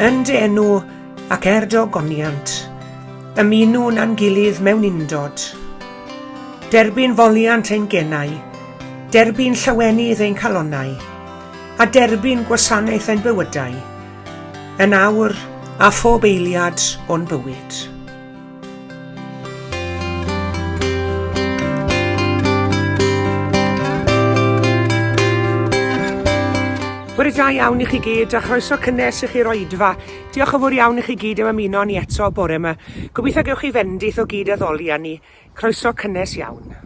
Yn dy enw ac dogoniant, ymunw na'n gilydd mewn undod. Derbyn foliant ein genau, derbyn llawenydd ein calonnau, a derbyn gwasanaeth ein bywydau, yn awr a phob eiliad o'n bywyd. Bore da iawn i chi gyd, a chroeso cynnes i chi roedfa. Diolch yn fawr iawn i chi gyd am ymuno ni eto bore yma. Gobeithio gewch chi fendith o gyd addoli ni. Croeso cynnes iawn.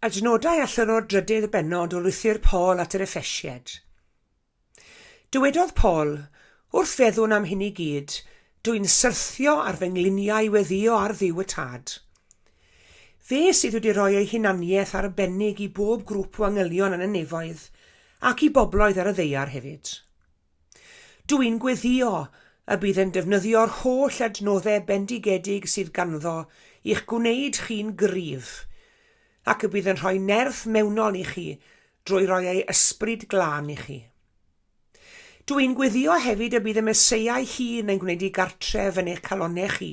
Adnodau allan o'r drydydd bennod o lwythyr Paul at yr Effesied. Dywedodd Paul, wrth feddwl am hyn i gyd, dwi'n syrthio ar fy ngliniau weddio ar ddiw y tad. Fe sydd wedi rhoi ei hunaniaeth arbennig i bob grŵp o angylion yn y nefoedd ac i bobloedd ar y ddeiar hefyd. Dwi'n gweddio y bydd yn defnyddio'r holl adnoddau bendigedig sydd ganddo i'ch gwneud chi'n gryf, ac y bydd yn rhoi nerth mewnol i chi drwy roi ei ysbryd glân i chi. Dwi'n gweddio hefyd y bydd y Meseiau hun yn gwneud ei gartref yn eich calonnau chi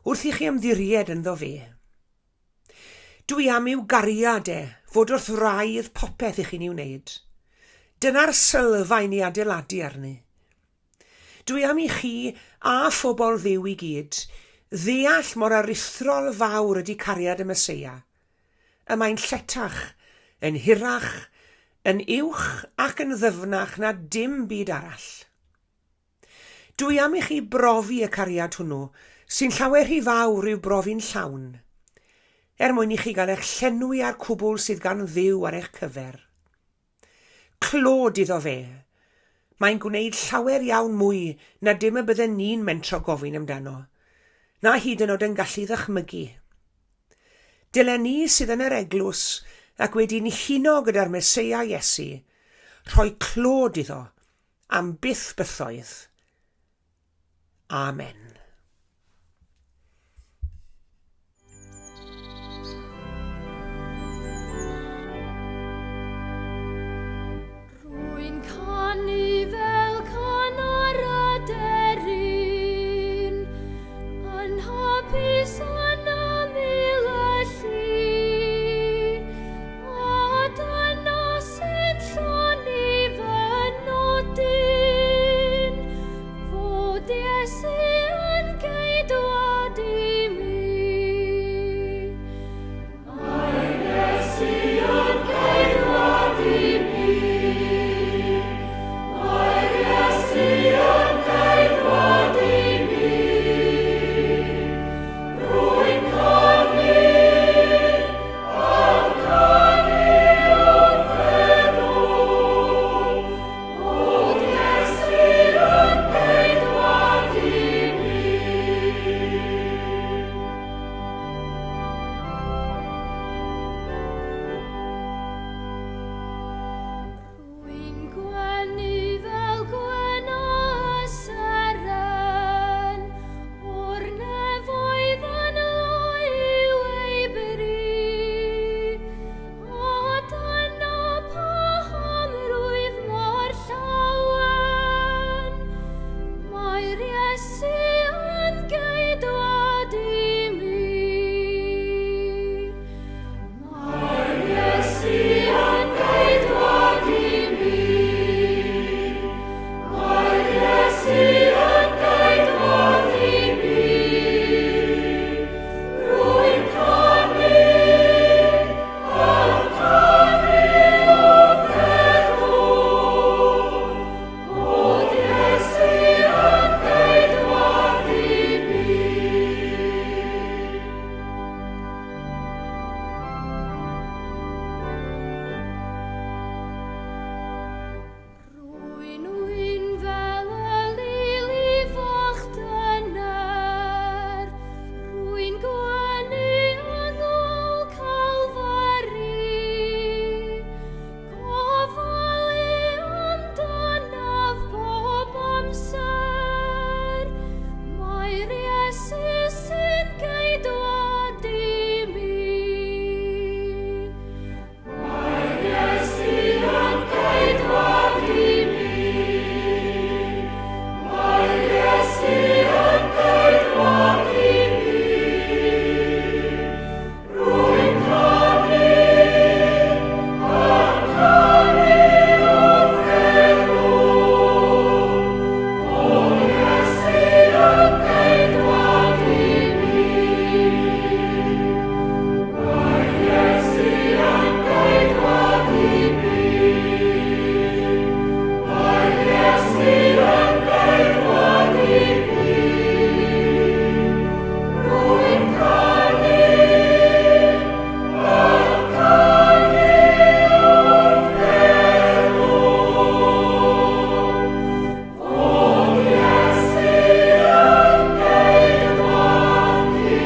wrth i chi ymddiried ynddo fe. Dwi am i'w gariad fod wrth wraidd popeth i chi'n ei wneud. Dyna'r sylfaen i adeiladu arni. Dwi am i chi a phobl Dduw i gyd ddeall mor aruthrol fawr ydy cariad y Meseia. Y mae'n lletach, yn hirach, yn uwch ac yn ddyfnach na dim byd arall. Dwi am i chi brofi y cariad hwnnw, sy'n llawer rhy fawr i'w brofi'n llawn, mwyn i chi gael eich llenwi a'r cwbl sydd gan Dduw ar eich cyfer. Clod iddo fe. Mae'n gwneud llawer iawn mwy na dim y bydden ni'n mentro gofyn amdano, na hyd yn oed yn gallu ddychmygu. Dylen ni sydd yn yr eglwys ac wedi'n huno gyda'r Meseia Iesu, rhoi clod iddo am byth bythoedd. Amen. Rwy'n canu fel can ar aderyn, yn hapus yn ymyl y llu, a dyna sy'n lloni fy nodyn, fod Iesu yn geidwad i mi. Mae'r Iesu yn geidwad i mi. Mae'r Iesu yn geidwad i mi. Rwy'n canu o'r feddwl, fod Iesu yn geidwad i mi. Rwy'n gwenu fel gwena y seren, o'r nefoedd yn loyw ei bri, a dyna pam rwyf mor llawen. Mae'r Iesu yn geidwad i mi. Mae'r Iesu yn geidwad i mi. Mae'r Iesu yn geidwad i mi. Rwy'n canu o'r feddwl, fod Iesu yn geidwad i mi. Rwy'n wyn fel y lili fach dyner, rwy'n gwenu yng ngôl Calfari, gofalu amdanaf bob amser. Mae'r Iesu sy'n geidwad i mi. Mae'r Iesu yn geidwad i mi. Mae'r Iesu yn geidwad i mi. Rwy'n canu o'r feddwl, fod Iesu yn geidwad i mi. Mae'r Iesu yn geidwad i mi. Mae'r Iesu yn geidwad i mi. Rwy'n canu o'r feddwl, fod Iesu yn geidwad i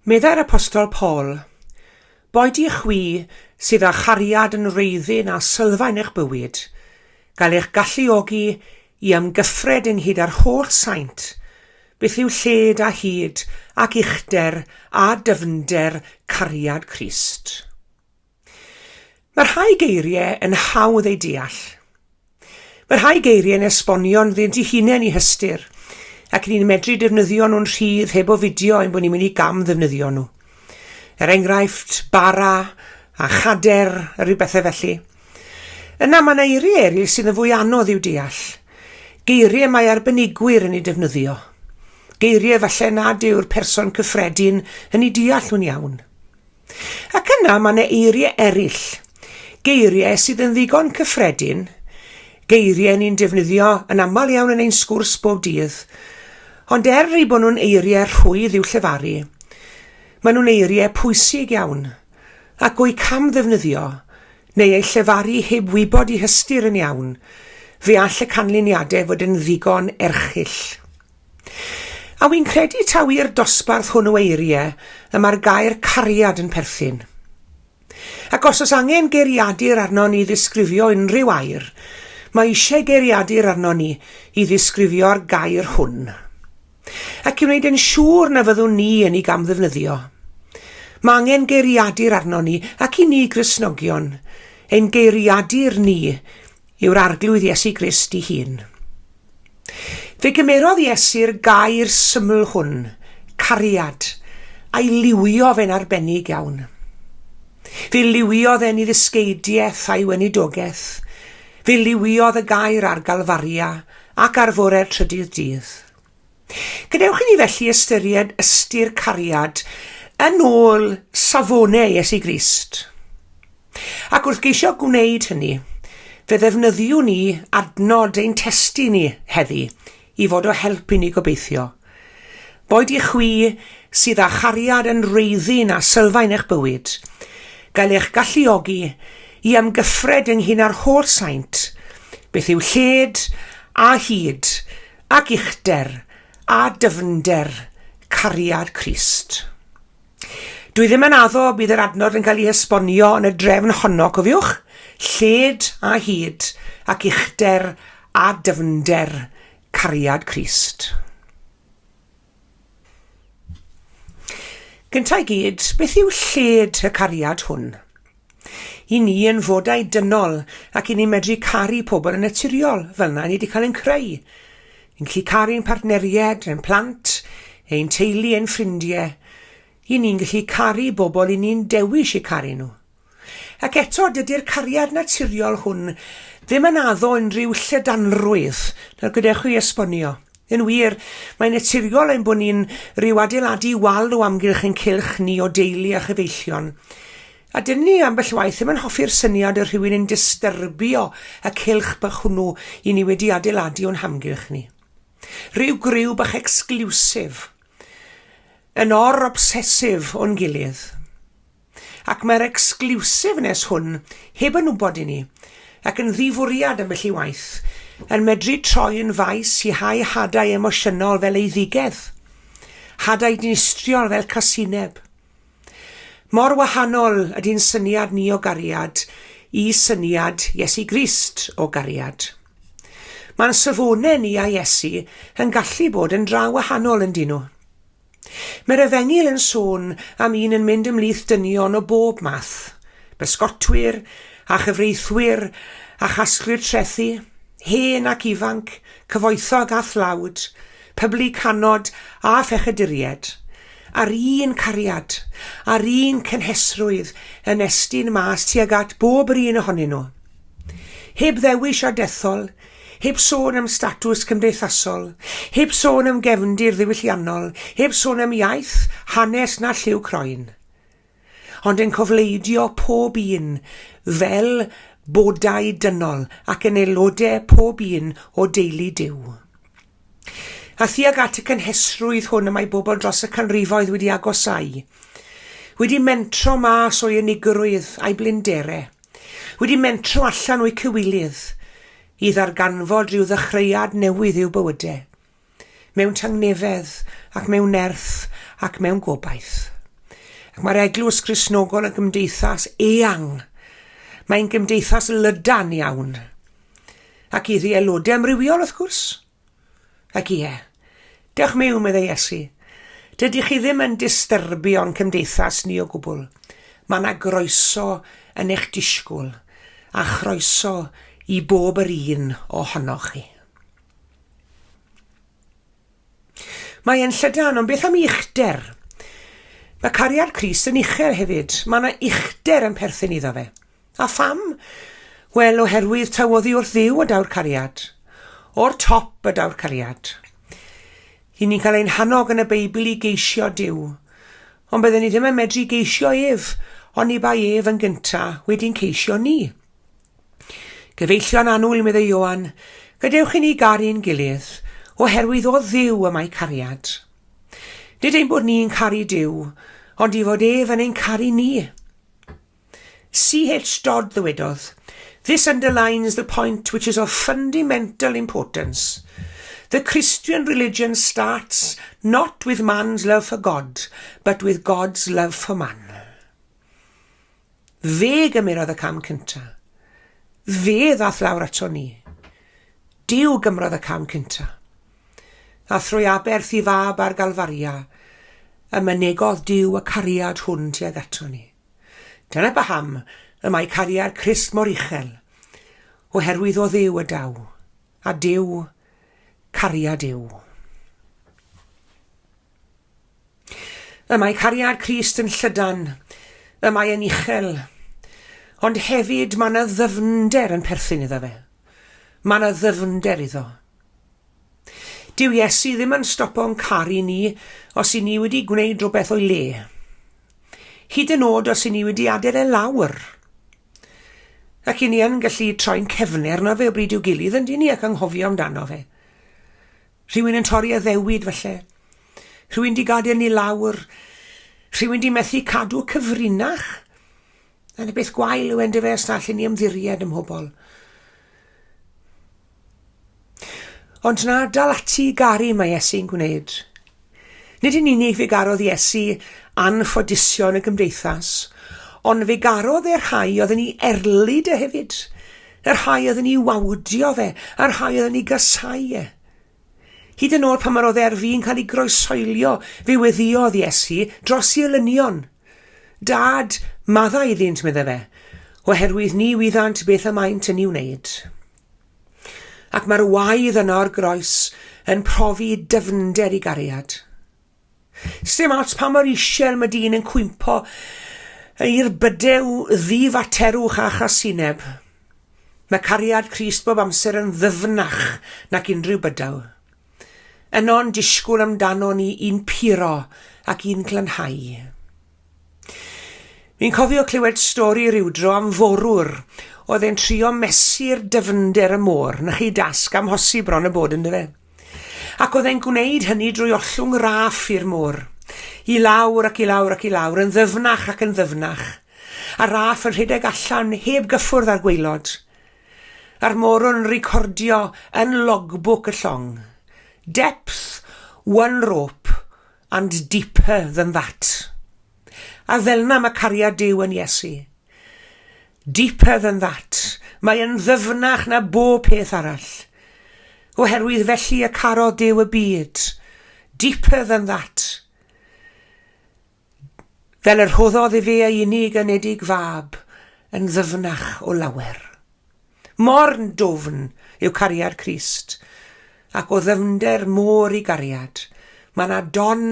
Meddai'r apostol Paul, boed i chwi sydd â chariad yn reiddyn a sylfaen eich bywyd, gael eich galluogi i ymgyffred ynghyd â'r holl saint, beth yw lled a hyd ac uchder a dyfnder cariad Crist. Mae rhai geiriau yn hawdd ei deall. Mae rhai geiriau yn esbonio'n ddyn eu hunain i hystyr, ac ni'n medru defnyddio nhw'n rhydd heb o fideo ein bod ni'n mynd i gam ddefnyddio nhw. Enghraifft, bara a chader a rhyw bethau felly. Yna mae yna eiriau eraill sydd yn fwy anodd i'w deall. Geiriau mae arbenigwyr yn ei defnyddio. geiriau falle nad yw'r person cyffredin yn ei deall nhw'n iawn. Ac yna mae yna eiriau eraill, geiriau sydd yn ddigon cyffredin, geiriau ni'n defnyddio yn aml iawn yn ein sgwrs bob dydd, ond ei bod nhw'n eiriau rhwydd i'w llefaru, maen nhw'n eiriau pwysig iawn, ac o'i cam ddefnyddio, neu ei llefaru heb wybod i hystyr yn iawn, fe all y canlyniadau fod yn ddigon erchyll. A wy'n credu taw i'r dosbarth hwn o eiriau y mae'r gair cariad yn perthyn. Ac os oes angen geiriadur arno ni ddisgrifio unrhyw air, mae eisiau geiriadur arno ni i ddisgrifio'r gair hwn. Ac i wneud yn siŵr na fyddwn ni yn ei gamddefnyddio. Mae angen geiriadur arno ni ac i ni Gristnogion, ein geiriadur ni yw'r arglwydd Iesu Grist ei hun. Fe gymerodd Iesu'r gair syml hwn, cariad, a'i liwio fe'n arbennig iawn. Fe liwiodd e'n i ddysgeidiaeth a'i weinidogaeth. Fe liwiodd y gair ar Galfaria ac ar fore'r trydydd dydd. Gadewch i ni felly ystyried ystyr cariad yn ôl safonau Iesu Grist. Ac wrth geisio gwneud hynny, fe ddefnyddiwn ni adnod ein testi ni heddi i fod o help i ni gobeithio. Boed i chwi sydd â chariad yn reiddyn a sylfaen eich bywyd, gael eich galluogi i amgyffred ynghyn ar holl saint, beth yw lled a hyd ac uchder a dyfnder cariad Crist. Dwi ddim yn addo bydd yr adnod yn cael ei esbonio yn y drefn honno, cofiwch, lled a hyd ac uchder a dyfnder cariad Crist. Gynta i gyd, beth yw lled y cariad hwn? I ni yn fodau dynol ac i ni medru caru pobl yn naturiol fel yna ni wedi cael ein creu. Ni'n gallu caru'n partneried, ein plant, ein teulu, ein ffrindiau. I ni'n gallu caru bobl i ni'n dewis i caru nhw. Ac eto dydy'r cariad naturiol hwn ddim yn addo unrhyw llydanrwydd na gadewch chi esbonio. Yn wir, mae'n naturiol ein bod ni'n rhyw adeiladu wal o amgylch ein cylch ni o deulu a chyfeillion. A dyn ni ambell waith ddim yn hoffi'r syniad o rhywun yn disturbio y cylch bach hwnnw i ni wedi adeiladu o'n hamgylch ni. Rhyw griw bach exclusif, yn or-obsesif o'n gilydd. Ac mae'r exclusiveness hwn heb yn wybod i ni, ac yn ddifwriad ambell i waith, yn medru troi yn faes i hau hadau emosiynol fel eiddigedd, hadau dinistriol fel casineb. Mor wahanol ydy'n syniad ni o gariad i syniad Iesu Grist o gariad. Mae'n safonau ni a Iesu yn gallu bod yn draw wahanol yn dyn nhw. Mae'r Efengil yn sôn am un yn mynd ymlith dynion o bob math, bysgotwyr a chyfreithwyr a chasglwyr trethu, hen ac ifanc, cyfoethog a thlawd, pyblyg hanod a phechaduried, ar un cariad, ar un cynhesrwydd yn estyn mas tuag at bob yr un ohonyn nhw. Heb ddewis a dethol, heb sôn am statws cymdeithasol, heb sôn am gefndir ddiwylliannol, heb sôn am iaith, hanes na lliw croen. Ond yn cofleidio pob un fel bodau dynol ac yn aelodau pob un o deulu Duw. A thuag at y cynhesrwydd hwn y mae bobl dros y canrifoedd wedi agosau. Wedi mentro mas o'i unigrwydd a'i blinderau. Wedi mentro allan o'i cywilydd i ddarganfod rhyw ddechreuad newydd i'w bywydau. Mewn tangnefedd ac mewn nerth ac mewn gobaith. Ac mae'r eglwys Gristnogol yn gymdeithas eang. Mae'n gymdeithas lydan iawn. Ac iddi aelodau amrywiol wrth gwrs. Ac ie, dewch mewn meddai Iesu. Dydych chi ddim yn disturbio'n cymdeithas ni o gwbl. Mae yna groeso yn eich disgwyl a chroeso i bob yr un ohonoch chi. Mae e'n llydan, ond beth am uchder? Mae cariad Crist yn uchel hefyd. Mae yna uchder yn perthyn iddo fe. A pham? Wel, oherwydd tywoddi wrth ddiw y daw'r cariad. O'r top y daw'r cariad. I ni'n cael ein hannog yn y Beibl i geisio Duw, ond byddwn ni ddim yn medru geisio ef, ond ni bai ef yn gynta wedi'n ceisio ni. Gyfeillio'n annwyl, medde Ioan, gadewch i ni garu'n gilydd, oherwydd o Dduw y mae cariad. Nid ein bod ni'n caru Duw, ond i fod ef yn ein caru ni. C.H. Dodd ddywedodd, "This underlines the point which is of fundamental importance. The Christian religion starts not with man's love for God, but with God's love for man." Fe gymerodd y cam cynta. Fe ddath lawr ato ni. Duw gymrodd y cam cynta. A thrwy aberth I fab ar Galfaria, y mynegodd Duw y cariad hwn tuag ato ni. Dyna paham y mae cariad Crist mor uchel, oherwydd o Dduw y daw, a Duw cariad yw. Y mae cariad Crist yn llydan, y mae yn uchel, ond hefyd mae yna ddyfnder yn perthyn iddo fe. Mae yna ddyfnder iddo. Dyw Iesu ddim yn stopo'n caru ni os I ni wedi gwneud rhywbeth o'i le. Hyd yn oed os I ni wedi adael e lawr. Ac I ni yn gallu troi'n cefner na fe o bryd i'w gilydd yn dyn ni ac anghofio amdano fe. Rhywun yn torri y ddewid felly. Rhywun di gadael ni lawr. Rhywun di methu cadw cyfrinach. Yn y beth gwael yw endy fe os na allan ni ymddiried ym mhobol. Ond na dal ati garu mae Iesu'n gwneud. Nid yn unig fe garodd Iesu anffodision y gymdeithas, ond fe garodd e'r rhai oedd yn ei erlyd e hefyd. Yr rhai oedd yn ei wawdio fe, yr rhai oedd yn ei gysau e. Hyd yn oed pan mae'r oedd fi'n cael ei groesoelio, fe weddiodd Iesu dros I olynion. Dad, maddau iddynt medde fe, oherwydd ni wyddant beth y maent yn ei wneud. Ac mae'r waedd yno o'r groes yn profi dyfnder I gariad. Sdim ots pa mor isiel mae dyn yn cwympo i'r bydew ddifaterwch a chasineb. Mae cariad Crist bob amser yn ddyfnach nac unrhyw bydaw. Yno'n disgwyl amdano ni un puro ac un glanhau. Fi'n cofio clywed stori rywdro am forwr oedd e'n trio mesu'r dyfnder y môr na chi dasg am hosi bron y bod yn dy fe. Ac oedd e'n gwneud hynny drwy ollwng raff i'r môr. I lawr ac I lawr ac I lawr yn ddyfnach ac yn ddyfnach. A raff yn rhedeg allan heb gyffwrdd ar gwaelod. A'r môr yn recordio yn logbook y llong. Depth, 1 rope, and deeper than that. A fel na mae cariad Duw yn Iesu. Deeper than that. Mae yn ddyfnach na bob peth arall. Oherwydd felly y caro Duw y byd. Deeper than that. Fel yr rhoddodd I fe ei unig anedig fab yn ddyfnach o lawer. Mor dofn yw cariad Crist, ac o ddyfnder môr I gariad. Mae yna don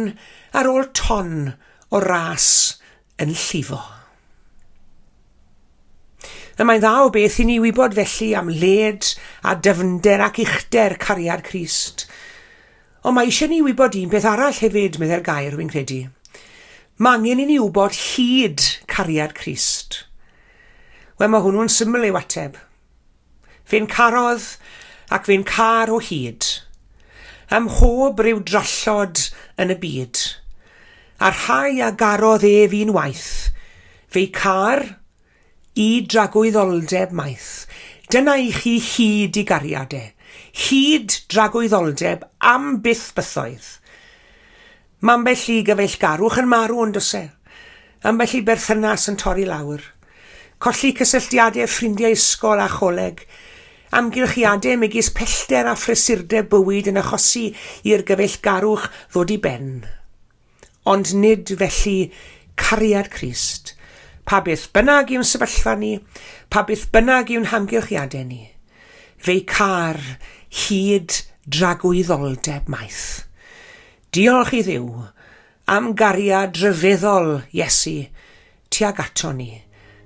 ar ôl ton o ras yn llifo. Y mae'n dda o beth I ni wybod felly am led a dyfnder ac uchder cariad Crist. Ond mae eisiau ni wybod un beth arall hefyd, medde'r gair wy'n credu. Mae angen I ni wybod hyd cariad Crist. Wel, mae hwnnw'n syml ei wateb. Fe'n carodd ac fe'n car o hyd. Ym mhob ryw drollod yn y byd. A rhai a garodd fi'n waith. Fe'i car I dragwyddoldeb maith. Dyna I chi hyd I gariadau. Hyd dragwyddoldeb am byth bythoedd. Mae ambell I gyfeillgarwch yn marw yn dose. Ambell I berthynas yn torri lawr. Colli cysylltiadau ffrindiau ysgol a choleg. Amgylchiadau megis pellter a phrysurdeb bywyd yn achosi i'r gyfeillgarwch ddod I ben. Ond nid felly cariad Crist. Pa beth bynnag yw'n sefyllfa ni, pa beth bynnag yw'n hamgylchiadau ni. Fe'i car hyd dragwyddoldeb maith. Diolch I Dduw am gariad rhyfeddol Iesu tuag ato ni,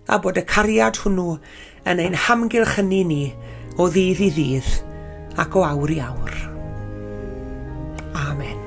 a bod y cariad hwnnw yn ein hamgylchynu ni o ddydd I ddydd ac o awr I awr. Amen.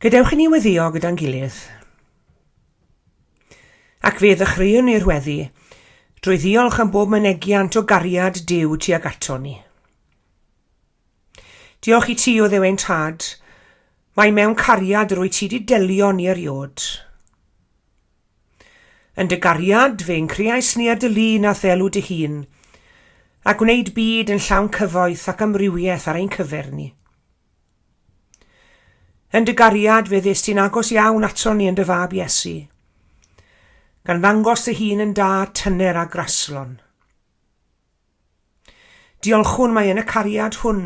Gadewch i ni weddio gyda'n gilydd. Ac fe ddechreuwn ni'r weddi drwy ddiolch am bob mynegiant o gariad Duw tuag ato ni. Diolch i ti o Dduw ein Tad, mae mewn cariad rwy ti di delio ni eriod. Yn dy gariad fe'n creais ni ar dy lun a ddelw dy hun, a gwneud byd yn llawn cyfoeth ac amrywiaeth ar ein cyfer ni. Yn dy gariad fe ddys ti'n agos iawn ato ni yn dy fab Iesu, gan ddangos dy hun yn da tyner a graslon. Diolchwn mae yn y cariad hwn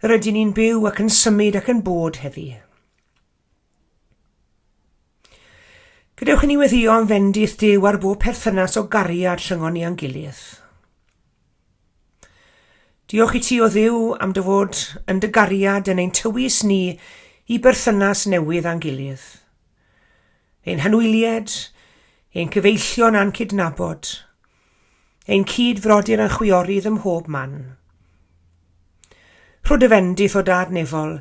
yr ydyn ni'n byw ac yn symud ac yn bod heddi. Gadewch i ni weddio am fendith Duw ar bob perthynas o gariad rhyngon ni a'n gilydd. Diolch i ti o Dduw am dy fod yn dy gariad yn ein tywys ni i berthynas newydd a'n gilydd. Ein hanwylied, ein cyfeillion a'n cydnabod, ein cydfrodyr yn chwiorydd ym mhob man. Rho dy fendith o dad nefol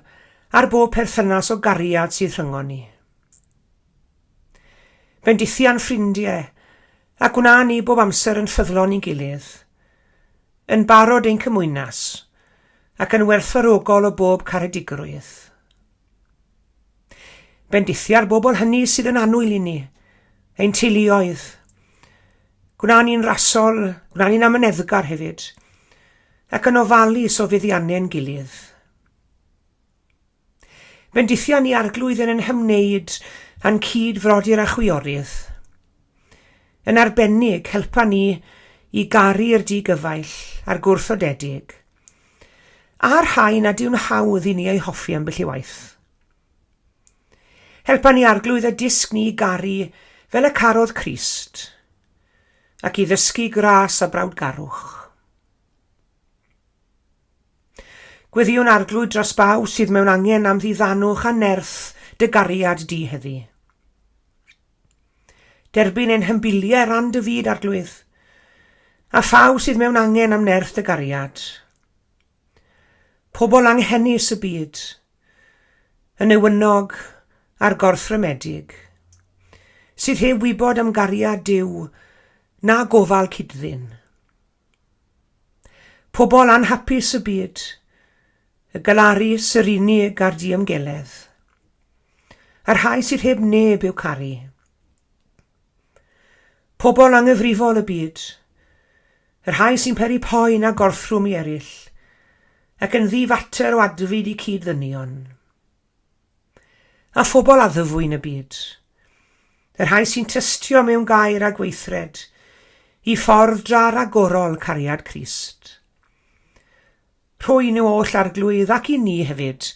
ar bob perthynas o gariad sydd rhyngon ni. Bendithian ffrindiau, a gwna ni bob amser yn ffyddlon i'n gilydd, yn barod ein cymwynas, ac yn werthfawrogol o bob caredigrwydd. Bendithia'r bobl hynny sydd yn anwyl i ni, ein teuluoedd. Gwna ni'n rasol, gwna ni'n amyneddgar hefyd, ac yn ofalus o fuddiannau'n gilydd. Bendithia ni arglwydd yn hymwneud a'n cydfrodyr a chwiorydd. Yn arbennig helpa ni i garu'r digyfaill a'r gwrthodedig, a'r rhai nad yw'n hawdd i ni ei hoffi ambell i waith. Helpa ni arglwydd y disg ni i garu fel y carodd Crist, ac i ddysgu gras a brawdgarwch. Gweddiwn arglwydd dros baw sydd mewn angen am ddiddanwch a nerth dy gariad di heddi. Derbyn ein hymbiliau ran dy fyd arglwydd, a phaw sydd mewn angen am nerth dy gariad. Pobl anghennus y byd, yn ewynog a'r gorthrymedig, sydd heb wybod am gariad Duw na gofal cydddyn. Pobl anhapus y byd, y galaru serenig ar diamgeledd, a'r rhai sydd heb neb i'w caru. Pobl anghyfrifol y byd, yr rhai sy'n peri poen a gorthrwm i eraill, ac yn ddifater o adfyd i cyd-ddynion. A phobl addyfwyn y byd, yr rhai sy'n tystio mewn gair a gweithred, i ffordd drar a gorol cariad Crist. Rhoi nhw oll arglwydd ac i ni hefyd,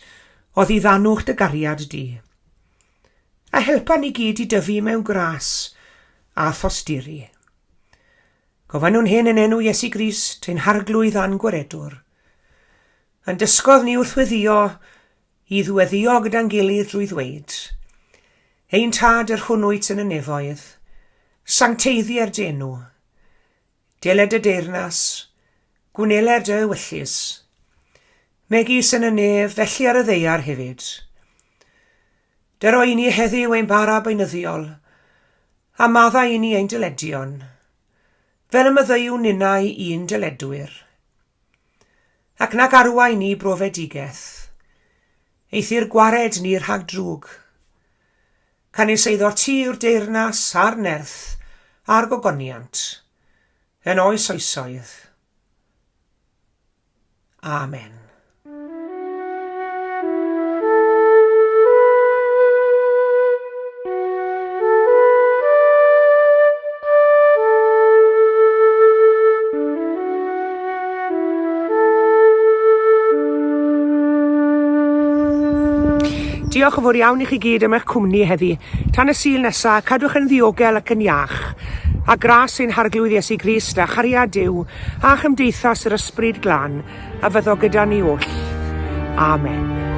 o ddiddanwch dy gariad di. A helpa ni gyd i dyfu mewn gras a thosturi. Gofyn nhw'n hyn yn enw Iesu Grist, ein harglwydd a'n gwaredwr. Yn dysgodd ni wrth weddio i ddweddio gyda'n gilydd drwy ddweud, ein tad yr hwnnwyt yn y nefoedd, sancteiddi'r denw, deled y deyrnas, gwneled y wyllus, megis yn y nef, felly ar y ddeiar hefyd. Dyro i ni heddiw ein bara beunyddiol, a madda i ni ein dyledion, fel y myddeiw ninnau un dyledwyr. Ac nag arwa i ni brofedigaeth, eithi'r gwared ni rhag drwg, canis eiddo ti yw'r deyrnas a'r nerth a'r gogoniant, yn oes oesoedd. Amen. Diolch yn fawr iawn i chi gyd am eich cwmni heddi. Tan y Sul nesaf, cadwch yn ddiogel ac yn iach, a gras ein harglwydd Iesu Grist a chariad Duw a chymdeithas yr ysbryd glân, a fyddo gyda ni oll. Amen.